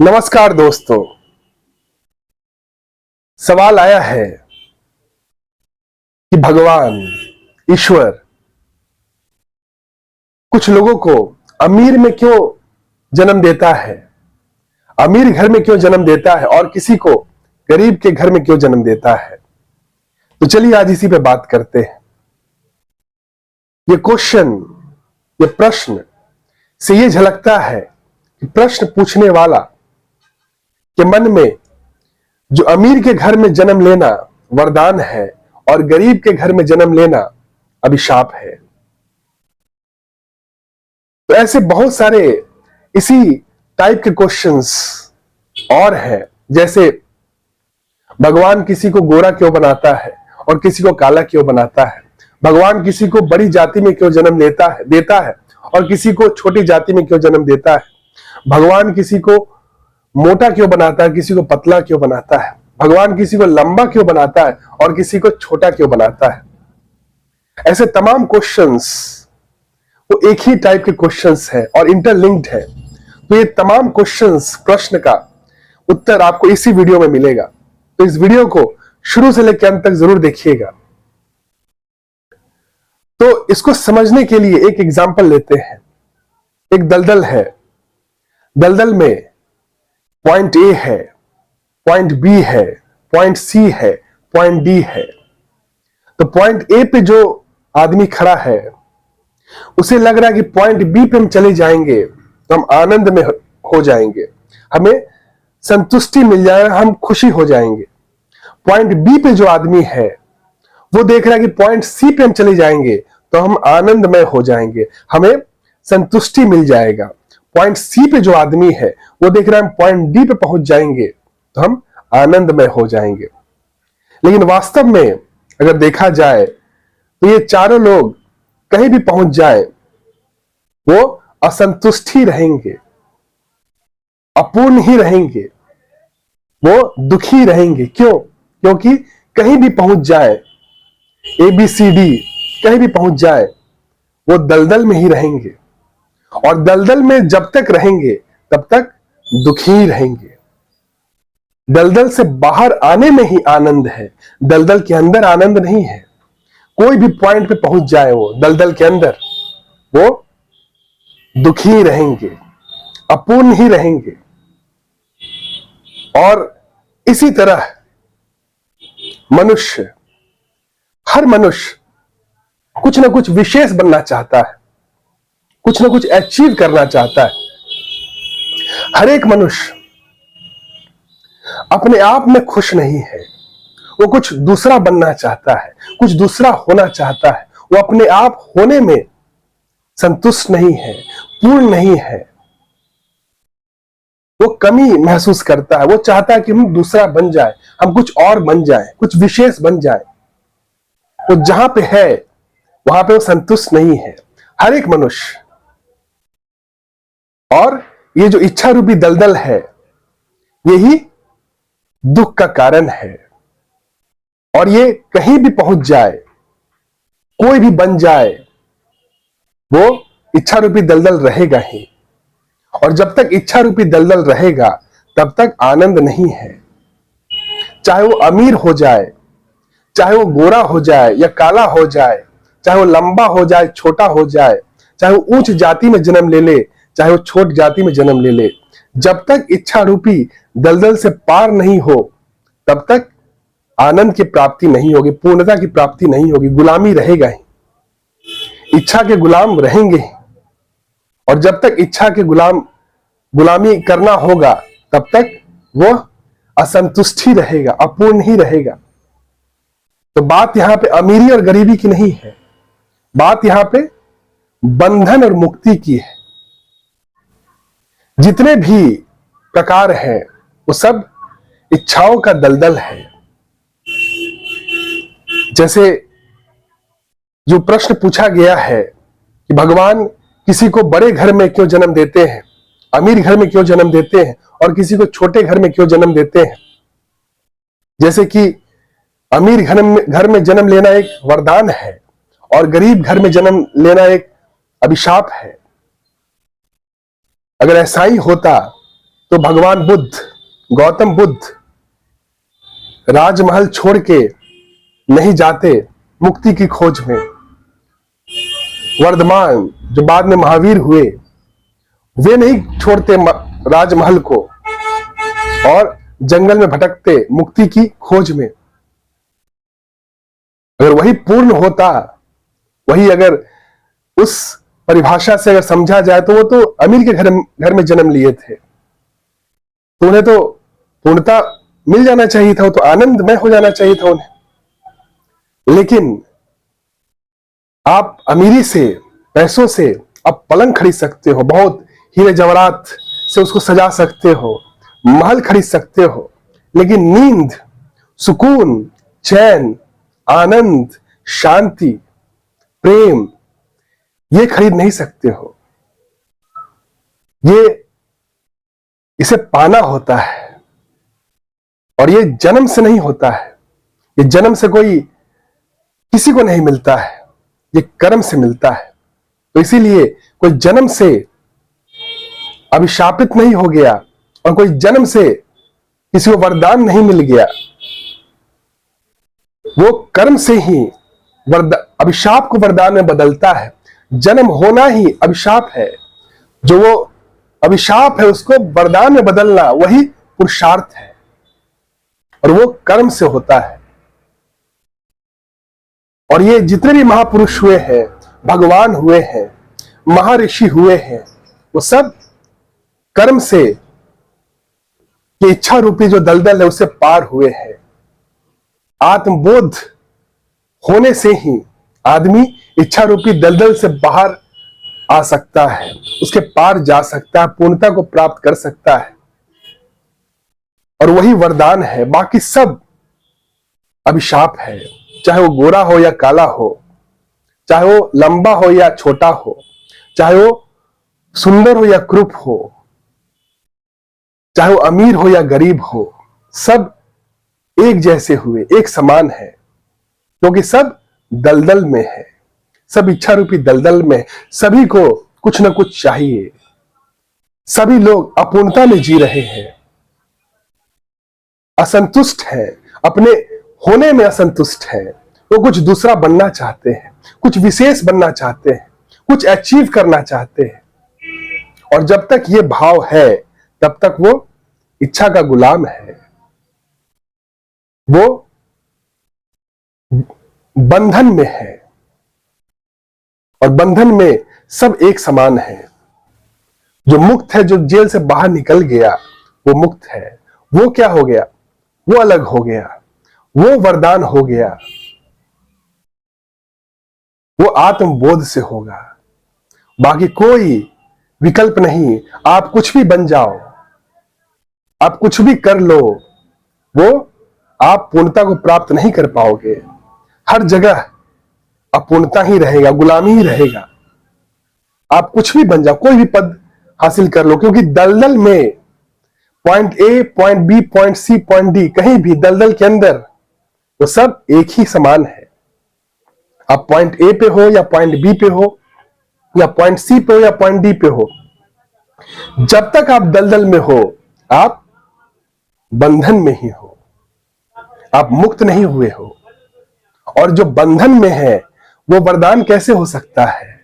नमस्कार दोस्तों। सवाल आया है कि भगवान ईश्वर कुछ लोगों को अमीर में क्यों जन्म देता है, अमीर घर में क्यों जन्म देता है और किसी को गरीब के घर में क्यों जन्म देता है। तो चलिए आज इसी पे बात करते हैं। ये क्वेश्चन, ये प्रश्न से ये झलकता है कि प्रश्न पूछने वाला के मन में जो अमीर के घर में जन्म लेना वरदान है और गरीब के घर में जन्म लेना अभिशाप है। तो ऐसे बहुत सारे इसी टाइप के क्वेश्चंस और हैं, जैसे भगवान किसी को गोरा क्यों बनाता है और किसी को काला क्यों बनाता है, भगवान किसी को बड़ी जाति में क्यों जन्म देता है और किसी को छोटी जाति में क्यों जन्म देता है, भगवान किसी को मोटा क्यों बनाता है, किसी को पतला क्यों बनाता है, भगवान किसी को लंबा क्यों बनाता है और किसी को छोटा क्यों बनाता है। ऐसे तमाम क्वेश्चंस वो एक ही टाइप के क्वेश्चंस हैं और इंटरलिंक्ड है। तो ये तमाम क्वेश्चंस, प्रश्न का उत्तर आपको इसी वीडियो में मिलेगा। तो इस वीडियो को शुरू से लेकर अंत तक जरूर देखिएगा। तो इसको समझने के लिए एक एग्जांपल लेते हैं। एक दलदल है, दलदल में पॉइंट ए है, पॉइंट बी है, पॉइंट सी है, पॉइंट डी है। तो पॉइंट ए पे जो आदमी खड़ा है उसे लग रहा है कि पॉइंट बी पे हम चले जाएंगे तो हम आनंद में हो जाएंगे, हमें संतुष्टि मिल जाएगा, हम खुशी हो जाएंगे। पॉइंट बी पे जो आदमी है वो देख रहा है कि पॉइंट सी पे हम चले जाएंगे तो हम आनंदमय हो जाएंगे, हमें संतुष्टि मिल जाएगा। पॉइंट सी पे जो आदमी है वो देख रहा है हम पॉइंट डी पे पहुंच जाएंगे तो हम आनंदमय हो जाएंगे। लेकिन वास्तव में अगर देखा जाए तो ये चारों लोग कहीं भी पहुंच जाए वो असंतुष्ट ही रहेंगे, अपूर्ण ही रहेंगे, वो दुखी रहेंगे। क्यों? क्योंकि कहीं भी पहुंच जाए, ABCD कहीं भी पहुंच जाए, वो दलदल में ही रहेंगे और दलदल में जब तक रहेंगे तब तक दुखी ही रहेंगे। दलदल से बाहर आने में ही आनंद है, दलदल के अंदर आनंद नहीं है। कोई भी पॉइंट पे पहुंच जाए वो दलदल के अंदर, वो दुखी ही रहेंगे, अपूर्ण ही रहेंगे। और इसी तरह मनुष्य, हर मनुष्य कुछ ना कुछ विशेष बनना चाहता है, कुछ ना कुछ अचीव करना चाहता है। हर एक मनुष्य अपने आप में खुश नहीं है, वो कुछ दूसरा बनना चाहता है, कुछ दूसरा होना चाहता है। वो अपने आप होने में संतुष्ट नहीं है, पूर्ण नहीं है, वो कमी महसूस करता है। वो चाहता है कि हम दूसरा बन जाए, हम कुछ और बन जाए, कुछ विशेष बन जाए। वो जहां पे है वहां पे वो संतुष्ट नहीं है, हर एक मनुष्य। और ये जो इच्छा रूपी दलदल है यही दुख का कारण है। और ये कहीं भी पहुंच जाए, कोई भी बन जाए, वो इच्छा रूपी दलदल रहेगा ही। और जब तक इच्छा रूपी दलदल रहेगा तब तक आनंद नहीं है। चाहे वो अमीर हो जाए, चाहे वो गोरा हो जाए या काला हो जाए, चाहे वो लंबा हो जाए, छोटा हो जाए, चाहे वो ऊंच जाति में जन्म ले ले, चाहे वो छोट जाति में जन्म ले ले, जब तक इच्छा रूपी दलदल से पार नहीं हो तब तक आनंद की प्राप्ति नहीं होगी, पूर्णता की प्राप्ति नहीं होगी। गुलामी रहेगा ही, इच्छा के गुलाम रहेंगे ही। और जब तक इच्छा के गुलामी करना होगा तब तक वो असंतुष्ट ही रहेगा, अपूर्ण ही रहेगा। तो बात यहां पे अमीरी और गरीबी की नहीं है, बात यहां पे बंधन और मुक्ति की है। जितने भी प्रकार हैं वो सब इच्छाओं का दलदल है। जैसे जो प्रश्न पूछा गया है कि भगवान किसी को बड़े घर में क्यों जन्म देते हैं, अमीर घर में क्यों जन्म देते हैं और किसी को छोटे घर में क्यों जन्म देते हैं। जैसे कि अमीर घर में जन्म लेना एक वरदान है और गरीब घर में जन्म लेना एक अभिशाप है। अगर ऐसा ही होता तो भगवान बुद्ध, गौतम बुद्ध राजमहल छोड़ के नहीं जाते मुक्ति की खोज में। वर्धमान जो बाद में महावीर हुए, वे नहीं छोड़ते राजमहल को और जंगल में भटकते मुक्ति की खोज में। अगर वही पूर्ण होता, वही अगर उस परिभाषा से अगर समझा जाए तो वो तो अमीर के घर में जन्म लिए थे, तो उन्हें तो पूर्णता मिल जाना चाहिए था, वो तो आनंदमय हो जाना चाहिए था उन्हें। लेकिन आप अमीरी से, पैसों से आप पलंग खरीद सकते हो, बहुत हीरे जवाहरात से उसको सजा सकते हो, महल खरीद सकते हो, लेकिन नींद, सुकून, चैन, आनंद, शांति, प्रेम, ये खरीद नहीं सकते हो। इसे पाना होता है और ये जन्म से नहीं होता है। ये जन्म से कोई किसी को नहीं मिलता है, ये कर्म से मिलता है। तो इसीलिए कोई जन्म से अभिशापित नहीं हो गया और कोई जन्म से किसी को वरदान नहीं मिल गया। वो कर्म से ही अभिशाप को वरदान में बदलता है। जन्म होना ही अभिशाप है, जो वो अभिशाप है उसको वरदान में बदलना वही पुरुषार्थ है, और वो कर्म से होता है। और ये जितने भी महापुरुष हुए हैं, भगवान हुए हैं, महर्षि हुए हैं, वो सब कर्म से, ये इच्छा रूपी जो दलदल है उससे पार हुए हैं। आत्मबोध होने से ही आदमी इच्छा रूपी दलदल से बाहर आ सकता है, उसके पार जा सकता है, पूर्णता को प्राप्त कर सकता है, और वही वरदान है। बाकी सब अभिशाप है, चाहे वो गोरा हो या काला हो, चाहे वो लंबा हो या छोटा हो, चाहे वो सुंदर हो या क्रूप हो, चाहे वो अमीर हो या गरीब हो, सब एक जैसे हुए, एक समान है, क्योंकि सब दलदल में है, सब इच्छा रूपी दलदल में। सभी को कुछ ना कुछ चाहिए, सभी लोग अपूर्णता में जी रहे हैं, असंतुष्ट है, अपने होने में असंतुष्ट है। वो कुछ दूसरा बनना चाहते हैं, कुछ विशेष बनना चाहते हैं, कुछ अचीव करना चाहते हैं। और जब तक ये भाव है तब तक वो इच्छा का गुलाम है, वो बंधन में है, और बंधन में सब एक समान है। जो मुक्त है, जो जेल से बाहर निकल गया, वो मुक्त है। वो क्या हो गया? वो अलग हो गया, वो वरदान हो गया, वो आत्मबोध से होगा। बाकी कोई विकल्प नहीं। आप कुछ भी बन जाओ, आप कुछ भी कर लो, वो आप पूर्णता को प्राप्त नहीं कर पाओगे। हर जगह अपूर्णता ही रहेगा, गुलामी ही रहेगा। आप कुछ भी बन जाओ, कोई भी पद हासिल कर लो, क्योंकि दलदल में point A, point B, point C, point D, कहीं भी दलदल के अंदर वो सब एक ही समान है। आप पॉइंट ए पे हो या पॉइंट बी पे हो या पॉइंट सी पे हो या पॉइंट डी पे हो, जब तक आप दलदल में हो आप बंधन में ही हो, आप मुक्त नहीं हुए हो। और जो बंधन में है वो वरदान कैसे हो सकता है?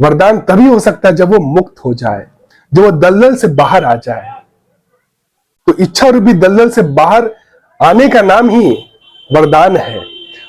वरदान तभी हो सकता है जब वो मुक्त हो जाए, जब वो दलदल से बाहर आ जाए। तो इच्छा रूपी दलदल से बाहर आने का नाम ही वरदान है,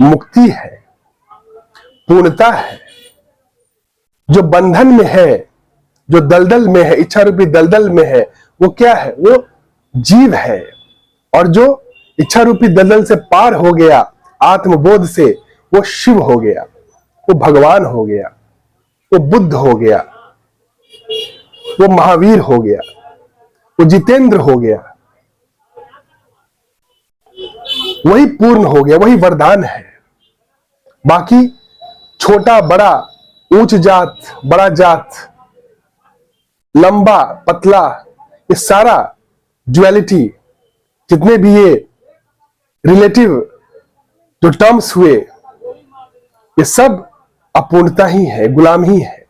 मुक्ति है, पूर्णता है। जो बंधन में है, जो दलदल में है, इच्छा रूपी दलदल में है, वो क्या है? वो जीव है। और जो इच्छा रूपी दलदल से पार हो गया आत्मबोध से, वो शिव हो गया, वो भगवान हो गया, वो बुद्ध हो गया, वो महावीर हो गया, वो जितेंद्र हो गया, वही पूर्ण हो गया, वही वरदान है। बाकी छोटा बड़ा, ऊंच जात बड़ा जात, लंबा पतला, ये सारा ड्युअलिटी, जितने भी ये रिलेटिव जो टर्म्स हुए, ये सब अपूर्णता ही है, गुलाम ही है।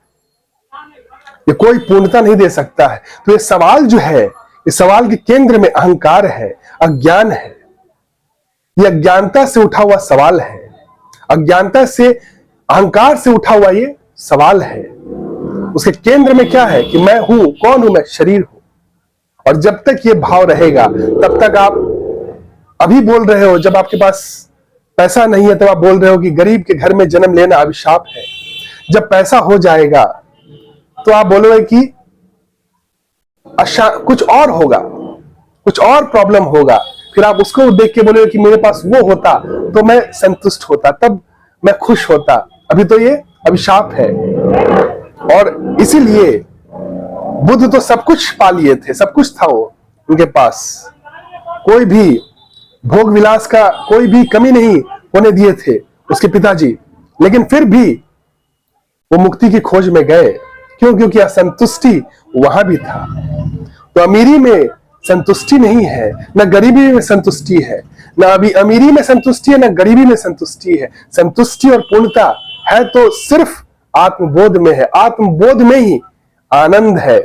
ये कोई पूर्णता नहीं दे सकता है। तो ये सवाल जो है, इस सवाल के केंद्र में अहंकार है, अज्ञान है। ये अज्ञानता से उठा हुआ सवाल है, अज्ञानता से, अहंकार से उठा हुआ ये सवाल है। उसके केंद्र में क्या है कि मैं हूं, कौन हूं मैं? शरीर हूं। और जब तक ये भाव रहेगा तब तक आप अभी बोल रहे हो, जब आपके पास पैसा नहीं है तब आप बोल रहे हो कि गरीब के घर में जन्म लेना अभिशाप है। जब पैसा हो जाएगा तो आप बोलोगे कि कुछ और होगा, कुछ और प्रॉब्लम होगा। फिर आप उसको देख के बोलोगे कि मेरे पास वो होता तो मैं संतुष्ट होता, तब मैं खुश होता। अभी तो ये अभिशाप है। और इसीलिए बुद्ध तो सब कुछ पा लिए थे, सब कुछ था वो उनके पास, कोई भी भोग विलास का कोई भी कमी नहीं होने दिए थे उसके पिताजी। लेकिन फिर भी वो मुक्ति की खोज में गए। क्यों? क्योंकि असंतुष्टि वहां भी था। तो अमीरी में संतुष्टि नहीं है, न गरीबी में संतुष्टि है, न अभी अमीरी में संतुष्टि है, न गरीबी में संतुष्टि है। संतुष्टि और पूर्णता है तो सिर्फ आत्मबोध में है। आत्मबोध में ही आनंद है।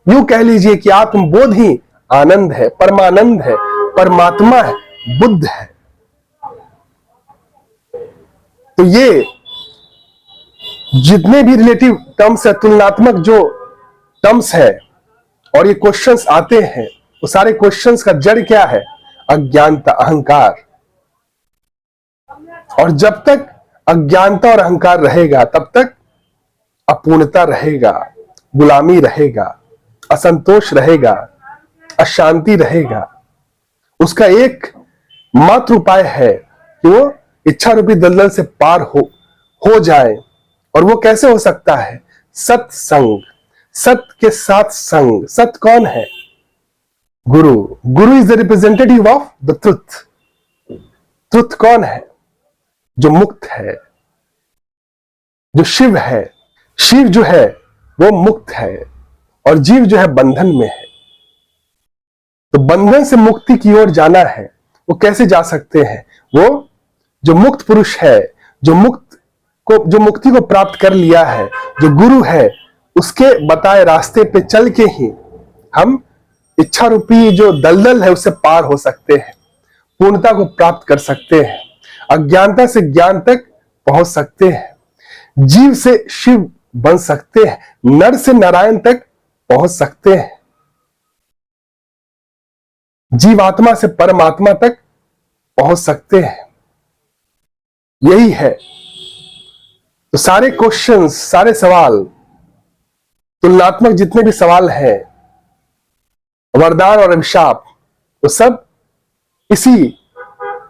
यूं कह लीजिए कि आत्मबोध ही आनंद है, परमानंद है, परमात्मा है, बुद्ध है। तो ये जितने भी रिलेटिव टर्म्स है, तुलनात्मक जो टर्म्स है, और ये क्वेश्चंस आते हैं, वो सारे क्वेश्चंस का जड़ क्या है? अज्ञानता, अहंकार। और जब तक अज्ञानता और अहंकार रहेगा तब तक अपूर्णता रहेगा, गुलामी रहेगा, असंतोष रहेगा, अशांति रहेगा। उसका एक मात्र उपाय है कि वो इच्छा रूपी दलदल से पार हो जाए। और वो कैसे हो सकता है? सत्संग, सत्य के साथ संग। सत्य कौन है? गुरु। गुरु is the representative of the truth. Truth कौन है? जो मुक्त है, जो शिव है। शिव जो है वो मुक्त है और जीव जो है बंधन में है। तो बंधन से मुक्ति की ओर जाना है। वो कैसे जा सकते हैं? वो जो मुक्त पुरुष है, जो मुक्ति को प्राप्त कर लिया है, जो गुरु है, उसके बताए रास्ते पे चल के ही हम इच्छा रूपी जो दलदल है उससे पार हो सकते हैं, पूर्णता को प्राप्त कर सकते हैं, अज्ञानता से ज्ञान तक पहुंच सकते हैं, जीव से शिव बन सकते हैं, नर से नारायण तक पहुंच सकते हैं, जीवात्मा से परमात्मा तक पहुंच सकते हैं। यही है। तो सारे क्वेश्चंस, सारे सवाल, तुलनात्मक जितने भी सवाल हैं, वरदान और अभिशाप, वो सब इसी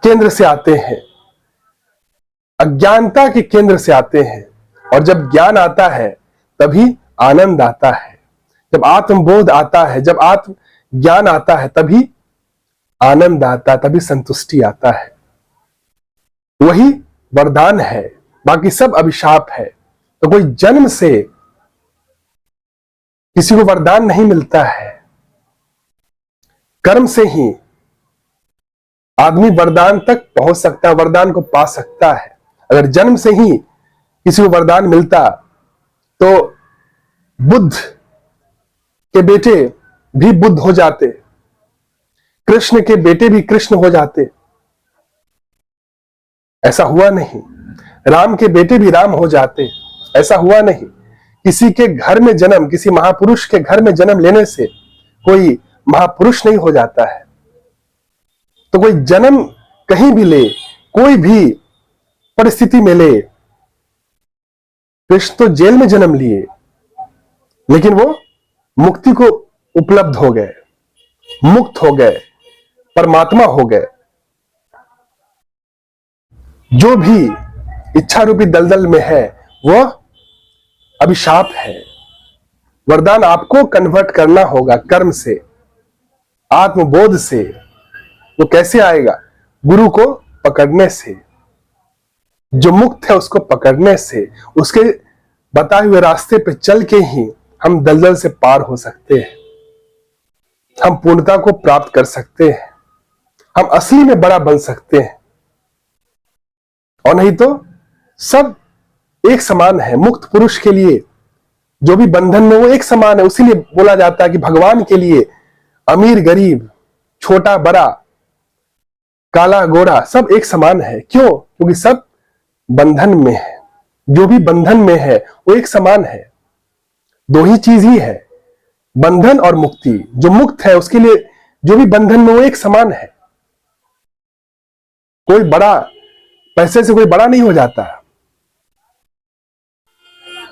केंद्र से आते हैं, अज्ञानता के केंद्र से आते हैं। और जब ज्ञान आता है तभी आनंद आता है, जब आत्मबोध आता है, जब आत्म ज्ञान आता है तभी आनंद आता है, तभी संतुष्टि आता है। वही वरदान है, बाकी सब अभिशाप है। तो कोई जन्म से किसी को वरदान नहीं मिलता है, कर्म से ही आदमी वरदान तक पहुंच सकता है, वरदान को पा सकता है। अगर जन्म से ही किसी को वरदान मिलता तो बुद्ध के बेटे भी बुद्ध हो जाते, कृष्ण के बेटे भी कृष्ण हो जाते। ऐसा हुआ नहीं। राम के बेटे भी राम हो जाते, ऐसा हुआ नहीं। किसी के घर में जन्म, किसी महापुरुष के घर में जन्म लेने से कोई महापुरुष नहीं हो जाता है। तो कोई जन्म कहीं भी ले, कोई भी परिस्थिति में ले, कृष्ण तो जेल में जन्म लिए लेकिन वो मुक्ति को उपलब्ध हो गए, मुक्त हो गए, परमात्मा हो गए। जो भी इच्छा रूपी दलदल में है वह अभिशाप है। वरदान आपको कन्वर्ट करना होगा कर्म से, आत्मबोध से। वो कैसे आएगा? गुरु को पकड़ने से, जो मुक्त है उसको पकड़ने से, उसके बताए हुए रास्ते पे चल के ही हम दलदल से पार हो सकते हैं, हम पूर्णता को प्राप्त कर सकते हैं, हम असली में बड़ा बन सकते हैं। और नहीं तो सब एक समान है। मुक्त पुरुष के लिए जो भी बंधन में वो एक समान है। उसीलिए बोला जाता है कि भगवान के लिए अमीर गरीब, छोटा बड़ा, काला गोरा सब एक समान है। क्यों? क्योंकि सब बंधन में है। जो भी बंधन में है वो एक समान है। दो ही चीज ही है, बंधन और मुक्ति। जो मुक्त है उसके लिए जो भी बंधन में वो एक समान है। कोई बड़ा, पैसे से कोई बड़ा नहीं हो जाता,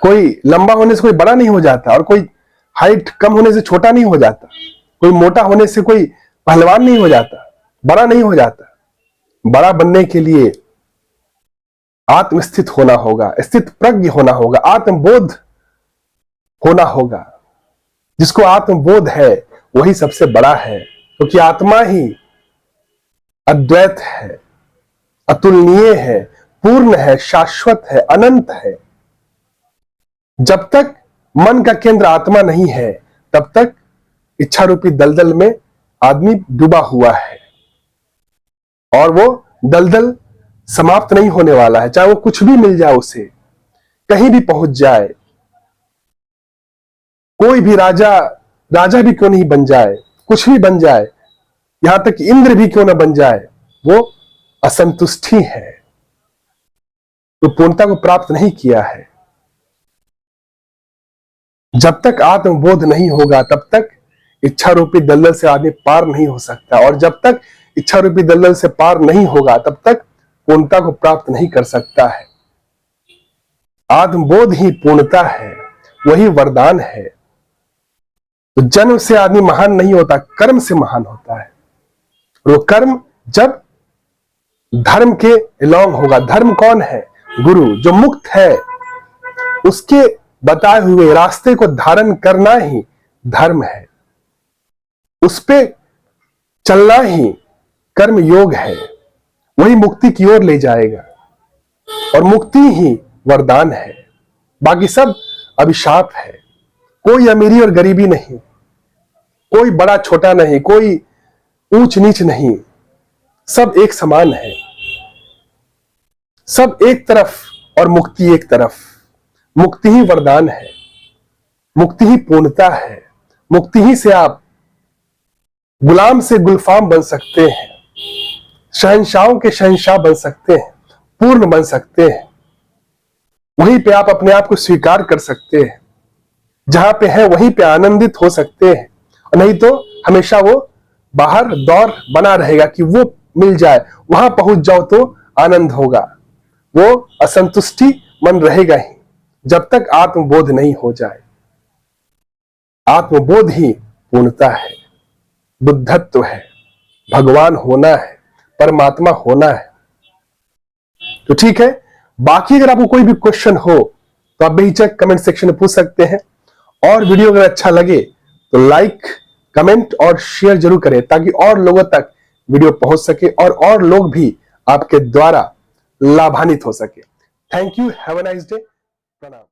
कोई लंबा होने से कोई बड़ा नहीं हो जाता, और कोई हाइट कम होने से छोटा नहीं हो जाता, कोई मोटा होने से कोई पहलवान नहीं हो जाता, बड़ा नहीं हो जाता। बड़ा बनने के लिए आत्मस्थित होना होगा, स्थित प्रज्ञ होना होगा, आत्मबोध होना होगा। जिसको आत्मबोध है वही सबसे बड़ा है, क्योंकि आत्मा ही अद्वैत है, अतुलनीय है, पूर्ण है, शाश्वत है, अनंत है। जब तक मन का केंद्र आत्मा नहीं है तब तक इच्छा रूपी दलदल में आदमी डूबा हुआ है, और वो दलदल समाप्त नहीं होने वाला है। चाहे वो कुछ भी मिल जाए, उसे कहीं भी पहुंच जाए, कोई भी राजा भी क्यों नहीं बन जाए, कुछ भी बन जाए, यहां तक इंद्र भी क्यों ना बन जाए, वो असंतुष्टि है, तो पूर्णता को प्राप्त नहीं किया है। जब तक आत्मबोध नहीं होगा तब तक इच्छा रूपी दलदल से आदमी पार नहीं हो सकता, और जब तक इच्छा रूपी दलदल से पार नहीं होगा तब तक पूर्णता को प्राप्त नहीं कर सकता है। आत्मबोध ही पूर्णता है, वही वरदान है। तो जन्म से आदमी महान नहीं होता, कर्म से महान होता है। वो कर्म जब धर्म के अलॉन्ग होगा। धर्म कौन है? गुरु। जो मुक्त है उसके बताए हुए रास्ते को धारण करना ही धर्म है, उस पे चलना ही कर्म योग है। वही मुक्ति की ओर ले जाएगा, और मुक्ति ही वरदान है। बाकी सब अभिशाप है। कोई अमीरी और गरीबी नहीं, कोई बड़ा छोटा नहीं, कोई ऊंच नीच नहीं, सब एक समान है। सब एक तरफ और मुक्ति एक तरफ। मुक्ति ही वरदान है, मुक्ति ही पूर्णता है। मुक्ति ही से आप गुलाम से गुलफाम बन सकते हैं, शहंशाहों के शहंशाह बन सकते हैं, पूर्ण बन सकते हैं। वहीं पे आप अपने आप को स्वीकार कर सकते हैं। जहां पे है वहीं पे आनंदित हो सकते हैं, और नहीं तो हमेशा वो बाहर दौर बना रहेगा कि वो मिल जाए, वहां पहुंच जाओ तो आनंद होगा। वो असंतुष्टि मन रहेगा ही जब तक आत्मबोध नहीं हो जाए। आत्मबोध ही पूर्णता है, बुद्धत्व है, भगवान होना है, परमात्मा होना है। तो ठीक है, बाकी अगर आपको कोई भी क्वेश्चन हो तो आप बेहिचक कमेंट सेक्शन में पूछ सकते हैं। और वीडियो अगर अच्छा लगे तो लाइक, कमेंट और शेयर जरूर करें, ताकि और लोगों तक वीडियो पहुंच सके और लोग भी आपके द्वारा लाभान्वित हो सके। Thank you, have a nice day, प्रणाम।